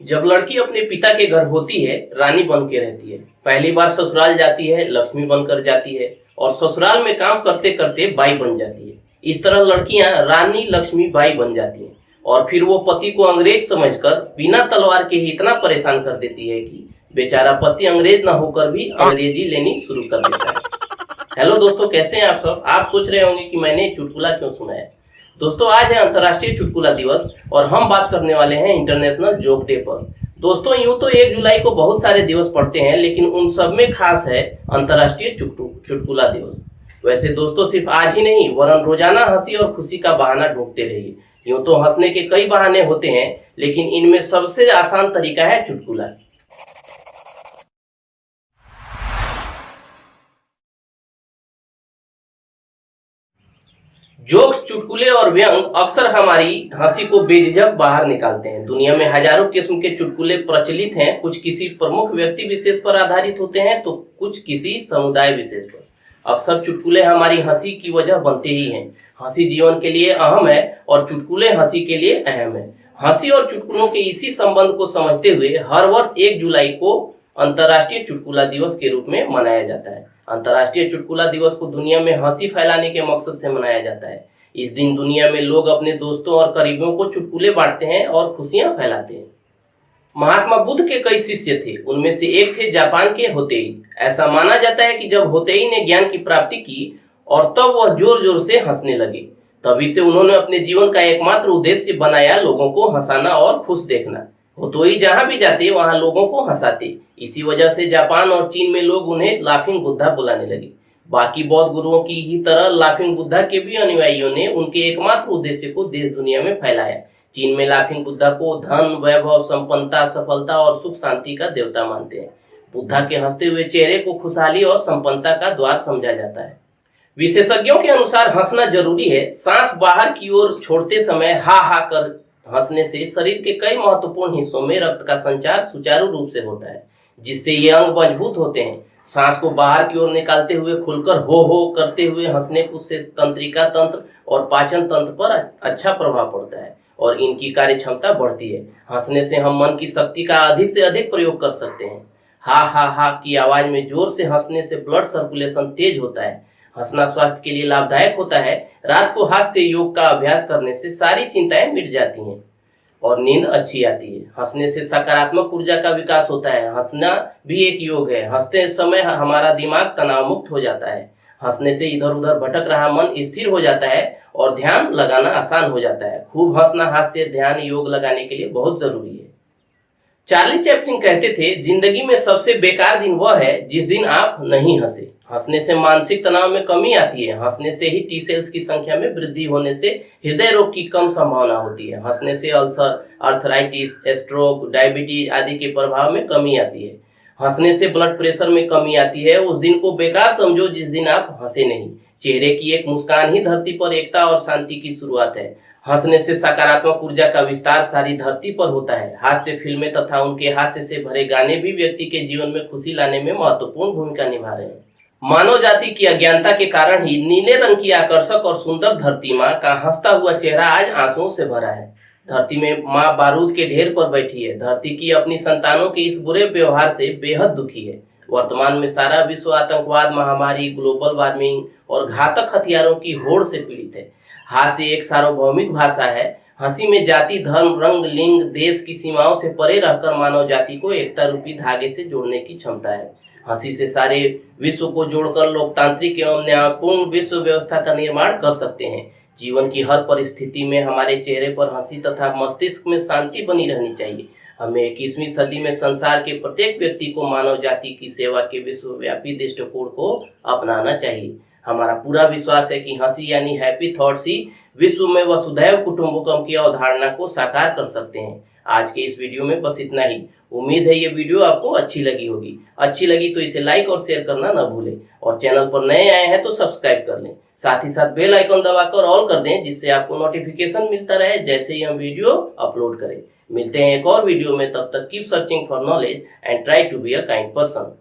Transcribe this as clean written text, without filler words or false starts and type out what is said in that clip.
जब लड़की अपने पिता के घर होती है, रानी बन के रहती है। पहली बार ससुराल जाती है, लक्ष्मी बनकर जाती है और ससुराल में काम करते करते बाई बन जाती है। इस तरह लड़कियां रानी, लक्ष्मी, बाई बन जाती हैं और फिर वो पति को अंग्रेज समझकर बिना तलवार के ही इतना परेशान कर देती है कि बेचारा पति अंग्रेज न होकर भी अंग्रेजी लेनी शुरू कर देता है। हेलो दोस्तों, कैसे हैं आप सब। आप सोच रहे होंगे कि मैंने चुटकुला क्यों सुनाया। दोस्तों, आज है अंतर्राष्ट्रीय चुटकुला दिवस और हम बात करने वाले हैं इंटरनेशनल जोक डे पर। दोस्तों, यूं तो 1 जुलाई को बहुत सारे दिवस पड़ते हैं, लेकिन उन सब में खास है अंतर्राष्ट्रीय चुटकुला दिवस। वैसे दोस्तों, सिर्फ आज ही नहीं वरन रोजाना हंसी और खुशी का बहाना ढूंढते रहिए। यूं तो हंसने के कई बहाने होते हैं, लेकिन इनमें सबसे आसान तरीका है चुटकुला। जोक्स, चुटकुले और व्यंग अक्सर हमारी हंसी को बेझिझक बाहर निकालते हैं। दुनिया में हजारों किस्म के चुटकुले प्रचलित हैं। कुछ किसी प्रमुख व्यक्ति विशेष पर आधारित होते हैं तो कुछ किसी समुदाय विशेष पर। अक्सर चुटकुले हमारी हंसी की वजह बनते ही हैं। हंसी जीवन के लिए अहम है और चुटकुले हंसी के लिए अहम है। हंसी और चुटकुलों के इसी संबंध को समझते हुए हर वर्ष 1 जुलाई को अंतर्राष्ट्रीय चुटकुला दिवस के रूप में मनाया जाता है। अंतर्राष्ट्रीय चुटकुला दिवस को दुनिया में हंसी फैलाने के मकसद से मनाया जाता है। इस दिन दुनिया में लोग अपने दोस्तों और करीबियों को चुटकुले बांटते हैं और खुशियां फैलाते हैं। महात्मा बुद्ध के कई शिष्य थे। उनमें से एक थे जापान के होतेई। ऐसा माना जाता है कि जब होतेई ने ज्ञान की प्राप्ति की और तब वह जोर जोर से हंसने लगे, तभी से उन्होंने अपने जीवन का एकमात्र उद्देश्य बनाया लोगों को हंसाना और खुश देखना। होतोई जहां भी जाते वहां लोगों को हंसाते। इसी वजह से जापान और चीन में लोग उन्हें लाफिंग बुद्धा बुलाने लगे। बाकी बौद्ध गुरुओं की ही तरह लाफिंग बुद्धा के भी अनुयायियों ने उनके एकमात्र उद्देश्य को देश दुनिया में फैलाया। चीन में लाफिंग बुद्धा को धन, वैभव, संपन्नता, सफलता और सुख शांति का देवता मानते हैं। बुद्धा के हंसते हुए चेहरे को खुशहाली और संपन्नता का द्वार समझा जाता है। विशेषज्ञों के अनुसार हंसना जरूरी है। सांस बाहर की ओर छोड़ते समय हा हा कर हंसने से शरीर के कई महत्वपूर्ण हिस्सों में रक्त का संचार सुचारू रूप से होता है, जिससे ये अंग मजबूत होते हैं। सांस को बाहर की ओर निकालते हुए खुलकर हो करते हुए हंसने से तंत्रिका तंत्र और पाचन तंत्र पर अच्छा प्रभाव पड़ता है और इनकी कार्य क्षमता बढ़ती है। हंसने से हम मन की शक्ति का अधिक से अधिक प्रयोग कर सकते हैं। हा की आवाज में जोर से हंसने से ब्लड सर्कुलेशन तेज होता है। हंसना स्वास्थ्य के लिए लाभदायक होता है। रात को हाथ से योग का अभ्यास करने से सारी चिंताएं मिट जाती हैं और नींद अच्छी आती है। हंसने से सकारात्मक ऊर्जा का विकास होता है। हंसना भी एक योग है। हंसते समय हमारा दिमाग तनाव मुक्त हो जाता है। हंसने से इधर उधर भटक रहा मन स्थिर हो जाता है और ध्यान लगाना आसान हो जाता है। खूब हंसना हास्य ध्यान योग लगाने के लिए बहुत जरूरी है। चार्ली चैपलिन कहते थे, जिंदगी में सबसे बेकार दिन वह है जिस दिन आप नहीं हंसे। हंसने से मानसिक तनाव में कमी आती है। हंसने से ही टी सेल्स की संख्या में वृद्धि होने से हृदय रोग की कम संभावना होती है। हंसने से अल्सर, अर्थराइटिस, स्ट्रोक, डायबिटीज आदि के प्रभाव में कमी आती है। हंसने से ब्लड प्रेशर में कमी आती है। उस दिन को बेकार समझो जिस दिन आप हंसे नहीं। चेहरे की एक मुस्कान ही धरती पर एकता और शांति की शुरुआत है। हंसने से सकारात्मक ऊर्जा का विस्तार सारी धरती पर होता है। हास्य फिल्में तथा उनके हास्य से भरे गाने भी व्यक्ति के जीवन में खुशी लाने में महत्वपूर्ण भूमिका निभा रहे हैं। मानव जाति की अज्ञानता के कारण ही नीले रंग की आकर्षक और सुंदर धरती माँ का हंसता हुआ चेहरा आज आंसुओं से भरा है। धरती में माँ बारूद के ढेर पर बैठी है। धरती की अपनी संतानों के इस बुरे व्यवहार से बेहद दुखी है। वर्तमान में सारा विश्व आतंकवाद, महामारी, ग्लोबल वार्मिंग और घातक हथियारों की होड़ से पीड़ित है। हास्य एक सार्वभौमिक भाषा है। हंसी में जाति, धर्म, रंग, लिंग, देश की सीमाओं से परे रहकर मानव जाति को एकता रूपी धागे से जोड़ने की क्षमता है। हंसी से सारे विश्व को जोड़कर लोकतांत्रिक एवं न्यायपूर्ण विश्व व्यवस्था का निर्माण कर सकते हैं। जीवन की हर परिस्थिति में हमारे चेहरे पर हंसी तथा मस्तिष्क में शांति बनी रहनी चाहिए। हमें 21वीं सदी में संसार के प्रत्येक व्यक्ति को मानव जाति की सेवा के विश्वव्यापी दृष्टिकोण को अपनाना चाहिए। हमारा पूरा विश्वास है कि हंसी यानी हैप्पी थॉट्स ही विश्व में वसुधैव कुटुंबकम की अवधारणा को साकार कर सकते हैं। आज के इस वीडियो में बस इतना ही। उम्मीद है ये वीडियो आपको अच्छी लगी होगी। अच्छी लगी तो इसे लाइक और शेयर करना न भूलें और चैनल पर नए आए हैं तो सब्सक्राइब कर लें। साथ ही साथ बेल आइकन दबाकर ऑल कर दें, जिससे आपको नोटिफिकेशन मिलता रहे जैसे ही हम वीडियो अपलोड करें। मिलते हैं एक और वीडियो में। तब तक keep searching for knowledge and try to be a kind person.